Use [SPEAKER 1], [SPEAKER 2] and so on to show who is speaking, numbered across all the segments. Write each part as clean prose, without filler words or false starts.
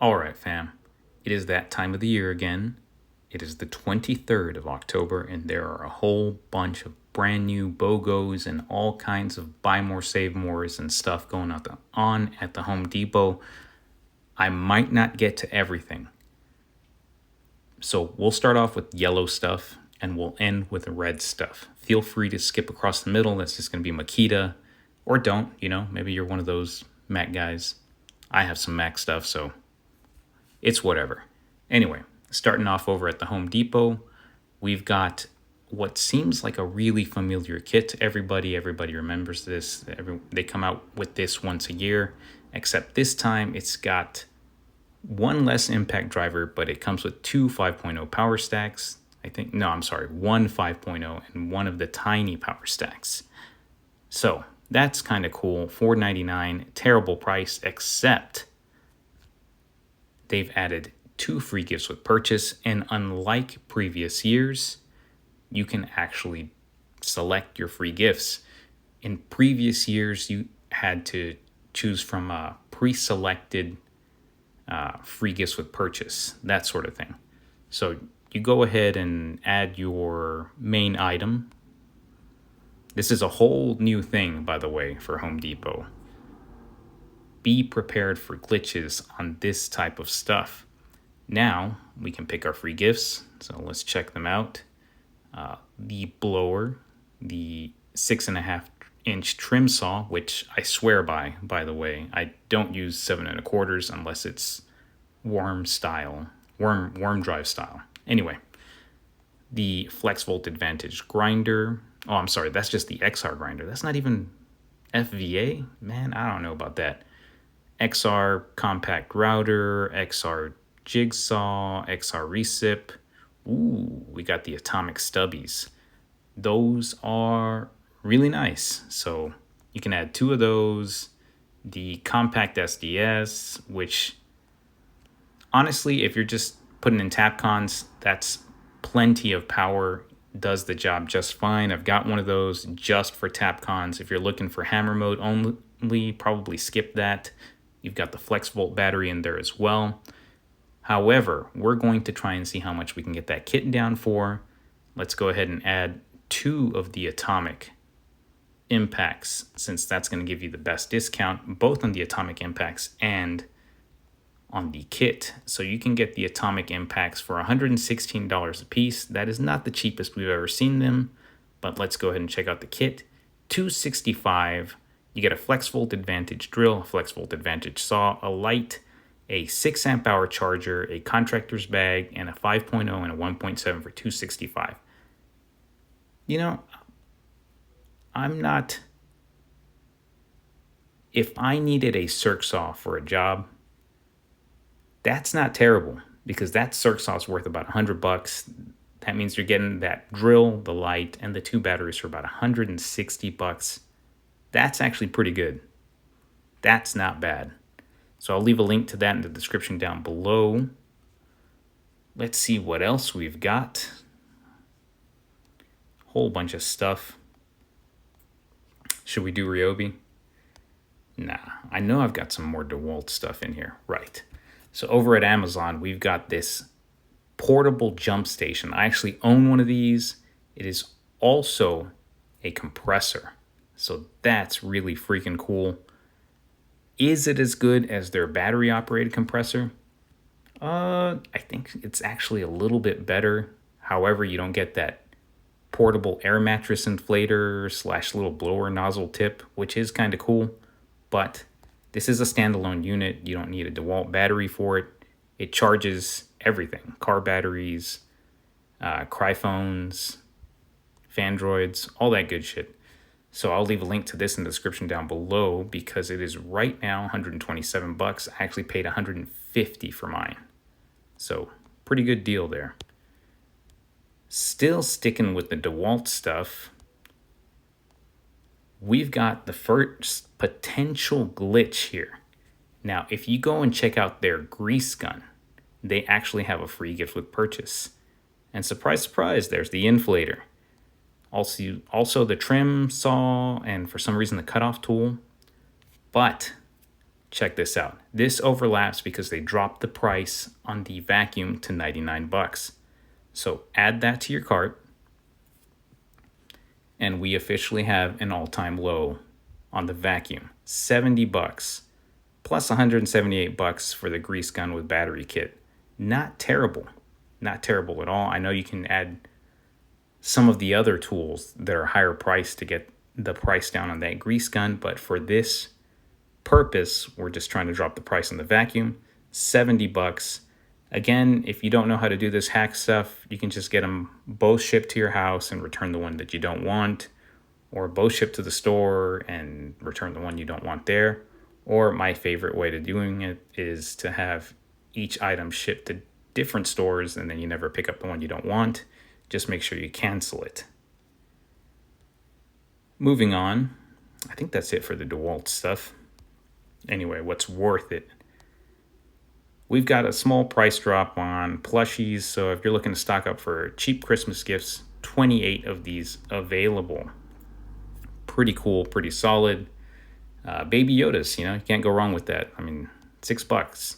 [SPEAKER 1] All right, fam. It is that time of the year again. It is the 23rd of October, and there are a whole bunch of brand new BOGOs and all kinds of buy more, save mores and stuff going on at the Home Depot. I might not get to everything. So we'll start off with yellow stuff and we'll end with red stuff. Feel free to skip across the middle. That's just going to be Makita. Or don't, maybe you're one of those Mac guys. I have some Mac stuff, so it's whatever. Anyway, starting off over at the Home Depot, we've got what seems like a really familiar kit to everybody. Everybody remembers this. They come out with this once a year, except this time it's got one less impact driver, but it comes with two 5.0 power stacks. One 5.0 and one of the tiny power stacks. So that's kind of cool. $4.99, terrible price, except they've added 2 free gifts with purchase, and unlike previous years, you can actually select your free gifts. In previous years, you had to choose from a pre-selected free gifts with purchase, that sort of thing. So you go ahead and add your main item. This is a whole new thing, by the way, for Home Depot. Be prepared for glitches on this type of stuff. Now we can pick our free gifts, so let's check them out. The blower, the 6.5-inch trim saw, which I swear by the way. I don't use 7 1/4 unless it's worm drive style. Anyway, the Flex Volt Advantage grinder. Oh, I'm sorry, that's just the XR grinder. That's not even FVA? Man, I don't know about that. XR compact router, XR jigsaw, XR recip. Ooh, we got the atomic stubbies. Those are really nice. So you can add 2 of those. The compact SDS, which honestly, if you're just putting in Tapcons, that's plenty of power. Does the job just fine. I've got one of those just for Tapcons. If you're looking for hammer mode only, probably skip that. You've got the Flex Volt battery in there as well. However, we're going to try and see how much we can get that kit down for. Let's go ahead and add 2 of the atomic impacts, since that's going to give you the best discount, both on the atomic impacts and on the kit. So you can get the atomic impacts for $116 a piece. That is not the cheapest we've ever seen them, but let's go ahead and check out the kit. $265. You get a Flex Volt Advantage drill, a Flex Volt Advantage saw, a light, a 6 amp hour charger, a contractor's bag, and a 5.0 and a 1.7 for $265. If I needed a circ saw for a job, that's not terrible, because that circ saw is worth about $100. That means you're getting that drill, the light, and the 2 batteries for about $160. That's actually pretty good. That's not bad. So I'll leave a link to that in the description down below. Let's see what else we've got. Whole bunch of stuff. Should we do Ryobi? Nah, I know I've got some more DeWalt stuff in here. Right. So over at Amazon, we've got this portable jump station. I actually own one of these. It is also a compressor. So that's really freaking cool. Is it as good as their battery operated compressor? I think it's actually a little bit better. However, you don't get that portable air mattress inflator / little blower nozzle tip, which is kind of cool. But this is a standalone unit. You don't need a DeWalt battery for it. It charges everything. Car batteries, cryphones, Fandroids, all that good shit. So I'll leave a link to this in the description down below, because it is right now $127. I actually paid $150 for mine. So pretty good deal there. Still sticking with the DeWalt stuff, we've got the first potential glitch here. Now, if you go and check out their grease gun, they actually have a free gift with purchase. And surprise, surprise, there's the inflator. Also the trim saw, and for some reason the cutoff tool. But check this out. This overlaps because they dropped the price on the vacuum to 99 bucks. So add that to your cart, and we officially have an all-time low on the vacuum. 70 bucks plus 178 bucks for the grease gun with battery kit. Not terrible. Not terrible at all. I know you can add some of the other tools that are higher priced to get the price down on that grease gun, but for this purpose, we're just trying to drop the price on the vacuum. 70 bucks. Again, if you don't know how to do this hack stuff, you can just get them both shipped to your house and return the one that you don't want, or both shipped to the store and return the one you don't want there. Or my favorite way to doing it is to have each item shipped to different stores, and then you never pick up the one you don't want. Just make sure you cancel it. Moving on, I think that's it for the DeWalt stuff. Anyway, what's worth it? We've got a small price drop on plushies, so if you're looking to stock up for cheap Christmas gifts, 28 of these available. Pretty cool, pretty solid. Baby Yodas, you can't go wrong with that. I mean, $6.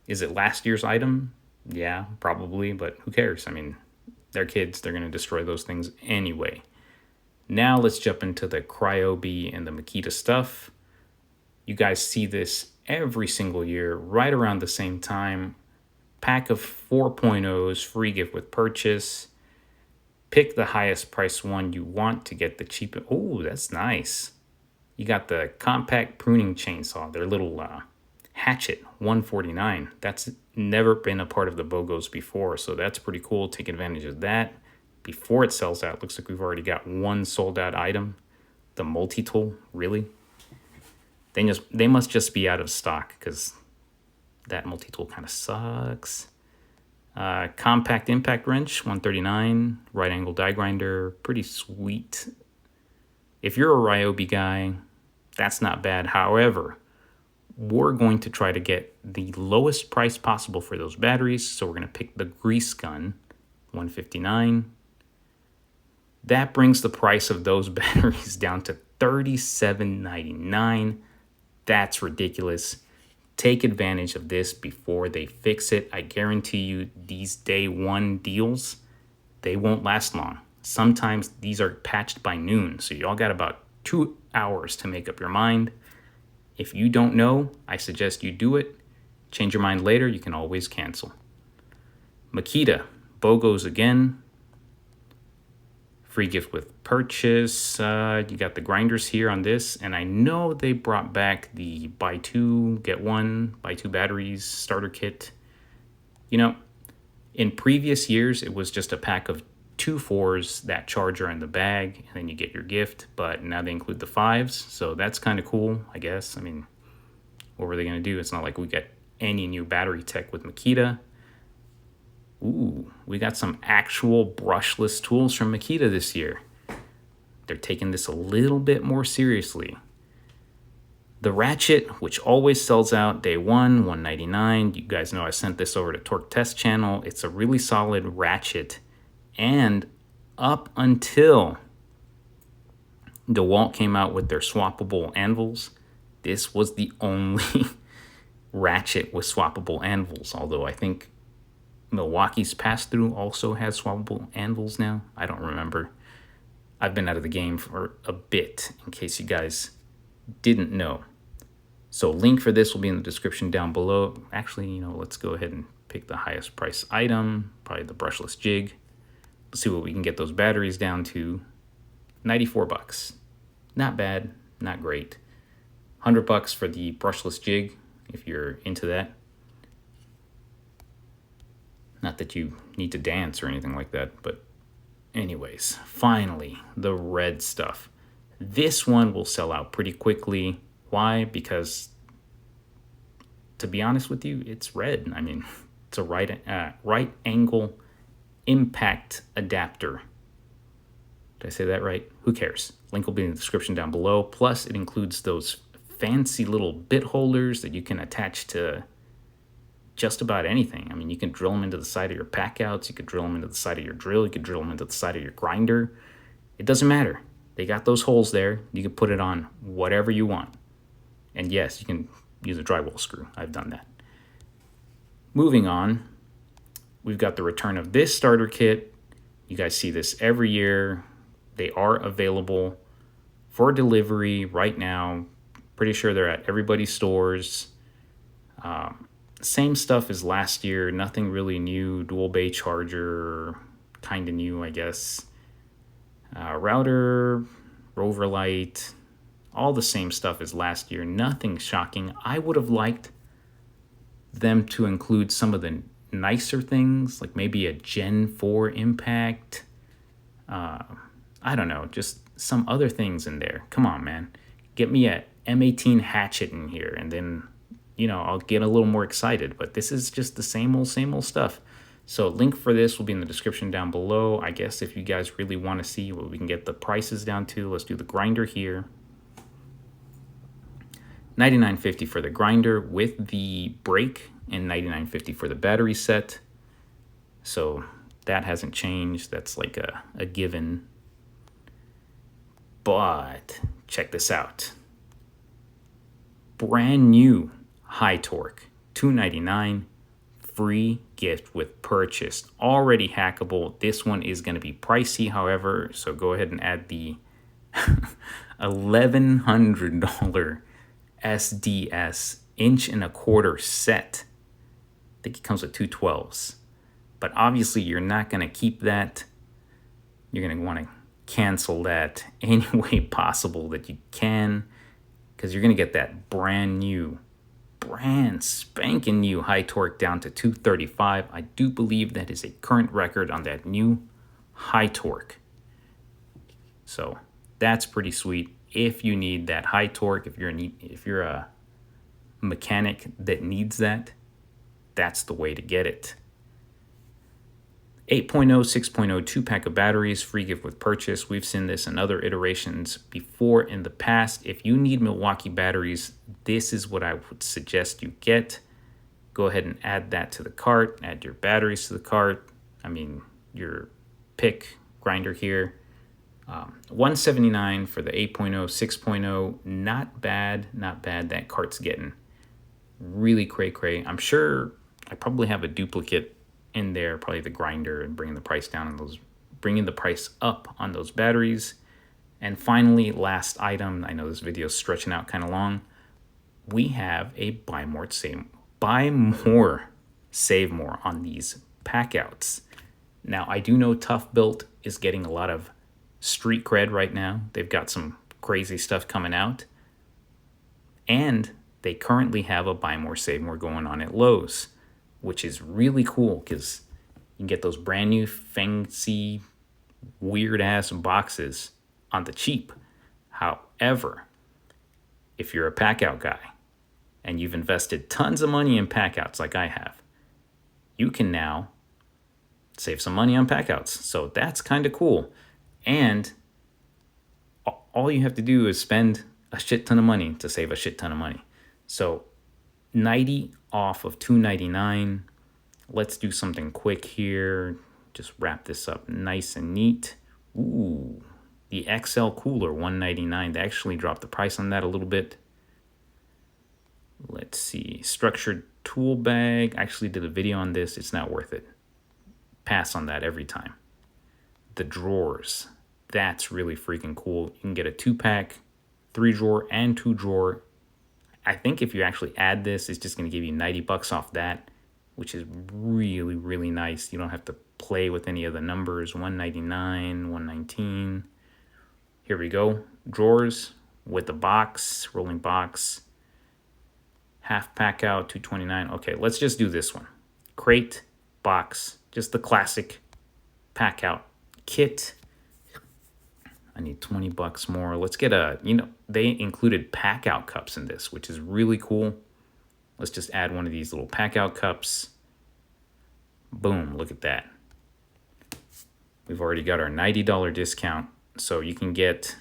[SPEAKER 1] Is it last year's item? Yeah, probably, but who cares? I mean, they're kids. They're going to destroy those things anyway. Now let's jump into the Ryobi and the Makita stuff. You guys see this every single year, right around the same time. Pack of 4.0s, free gift with purchase. Pick the highest price one you want to get the cheapest. Oh, that's nice. You got the compact pruning chainsaw, their little hatchet, $149. That's never been a part of the BOGOs before, so that's pretty cool. Take advantage of that before it sells out. Looks like we've already got one sold out item. The multi-tool, really? They must just be out of stock, because that multi-tool kind of sucks. Compact impact wrench, $139. Right angle die grinder, pretty sweet. If you're a Ryobi guy, that's not bad. However, we're going to try to get the lowest price possible for those batteries. So we're going to pick the grease gun, $159. That brings the price of those batteries down to $37.99. That's ridiculous. Take advantage of this before they fix it. I guarantee you these day one deals, they won't last long. Sometimes these are patched by noon, so y'all got about 2 hours to make up your mind. If you don't know, I suggest you do it. Change your mind later, you can always cancel. Makita, BOGOs again. Free gift with purchase. You got the grinders here on this, and I know they brought back the buy two, get one, buy two batteries starter kit. In previous years, it was just a pack of 2 4s, that charger in the bag, and then you get your gift, but now they include the 5s, so that's kind of cool, I guess. I mean, what were they going to do? It's not like we get any new battery tech with Makita. Ooh, we got some actual brushless tools from Makita this year. They're taking this a little bit more seriously. The ratchet, which always sells out day one, $199. You guys know I sent this over to Torque Test Channel. It's a really solid ratchet. And up until DeWalt came out with their swappable anvils, this was the only ratchet with swappable anvils. Although I think Milwaukee's pass-through also has swappable anvils now. I don't remember. I've been out of the game for a bit, in case you guys didn't know. So link for this will be in the description down below. Actually, let's go ahead and pick the highest price item, probably the brushless jig. Let's see what we can get those batteries down to. 94 bucks. Not bad, not great. 100 bucks for the brushless jig, if you're into that. Not that you need to dance or anything like that, but anyways, finally, the red stuff. This one will sell out pretty quickly. Why? Because, to be honest with you, it's red. I mean, it's a right angle impact adapter. Did I say that right? Who cares? Link will be in the description down below. Plus, it includes those fancy little bit holders that you can attach to just about anything. I mean, you can drill them into the side of your packouts. You could drill them into the side of your drill. You could drill them into the side of your grinder. It doesn't matter. They got those holes there. You can put it on whatever you want. And yes, you can use a drywall screw. I've done that. Moving on, we've got the return of this starter kit. You guys see this every year. They are available for delivery right now. Pretty sure they're at everybody's stores. Same stuff as last year. Nothing really new. Dual bay charger, kind of new, I guess. Router, rover light, all the same stuff as last year. Nothing shocking. I would have liked them to include some of the nicer things, like maybe a Gen 4 impact. I don't know, just some other things in there. Come on, man. Get me a M18 hatchet in here, and then, I'll get a little more excited. But this is just the same old stuff. So link for this will be in the description down below. I guess if you guys really want to see what we can get the prices down to, let's do the grinder here. $99.50 for the grinder with the brake and $99.50 for the battery set. So that hasn't changed. That's like a given. But check this out. Brand new high torque, $299, free gift with purchase. Already hackable. This one is going to be pricey, however, so go ahead and add the $1,100 SDS 1.25" set. I think it comes with 212s. But obviously you're not going to keep that. You're going to want to cancel that any way possible that you can, because you're going to get that brand spanking new high torque down to 235. I do believe that is a current record on that new high torque. So that's pretty sweet. If you need that high torque, if you're a mechanic that needs that, that's the way to get it. 8.0, 6.0, 2-pack of batteries, free gift with purchase. We've seen this in other iterations before in the past. If you need Milwaukee batteries, this is what I would suggest you get. Go ahead and add that to the cart. Add your batteries to the cart. Your pick grinder here. $179 for the 8.0, 6.0. Not bad. That cart's getting really cray. I'm sure I probably have a duplicate in there, probably the grinder, and bringing the price up on those batteries. And finally, last item. I know this video is stretching out kind of long. We have a buy more, save more on these Packouts. Now, I do know Tough Built is getting a lot of street cred right now. They've got some crazy stuff coming out. And they currently have a buy more, save more going on at Lowe's, which is really cool because you can get those brand new fancy weird ass boxes on the cheap. However, if you're a Packout guy and you've invested tons of money in Packouts like I have, you can now save some money on Packouts. So that's kind of cool. And all you have to do is spend a shit ton of money to save a shit ton of money. So 90 off of $299. Let's do something quick here. Just wrap this up nice and neat. Ooh, the XL cooler, $199. They actually dropped the price on that a little bit. Let's see. Structured tool bag. I actually did a video on this. It's not worth it. Pass on that every time. The drawers. That's really freaking cool. You can get a 2-pack, 3-drawer, and 2-drawer. I think if you actually add this, it's just going to give you $90 off that, which is really, really nice. You don't have to play with any of the numbers. $199, $119. Here we go. Drawers with the box, rolling box. Half Packout, $229. Okay, let's just do this one. Crate, box, just the classic Packout kit. I need $20 more. Let's get they included Packout cups in this, which is really cool. Let's just add one of these little Packout cups. Boom, look at that. We've already got our $90 discount. So you can get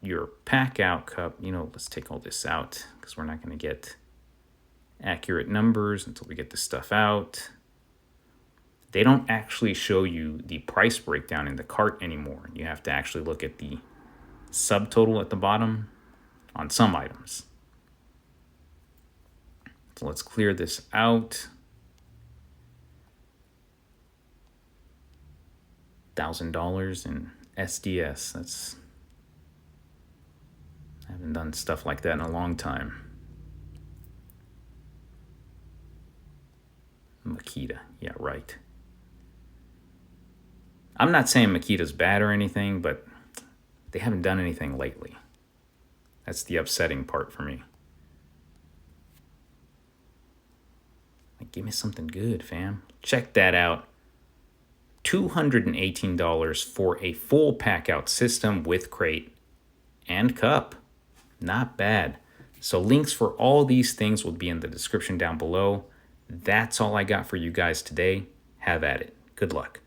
[SPEAKER 1] your Packout cup. Let's take all this out because we're not going to get accurate numbers until we get this stuff out. They don't actually show you the price breakdown in the cart anymore. You have to actually look at the subtotal at the bottom on some items. So let's clear this out. $1,000 in SDS. I haven't done stuff like that in a long time. Makita, yeah, right. I'm not saying Makita's bad or anything, but they haven't done anything lately. That's the upsetting part for me. Like, give me something good, fam. Check that out. $218 for a full Packout system with crate and cup. Not bad. So links for all these things will be in the description down below. That's all I got for you guys today. Have at it. Good luck.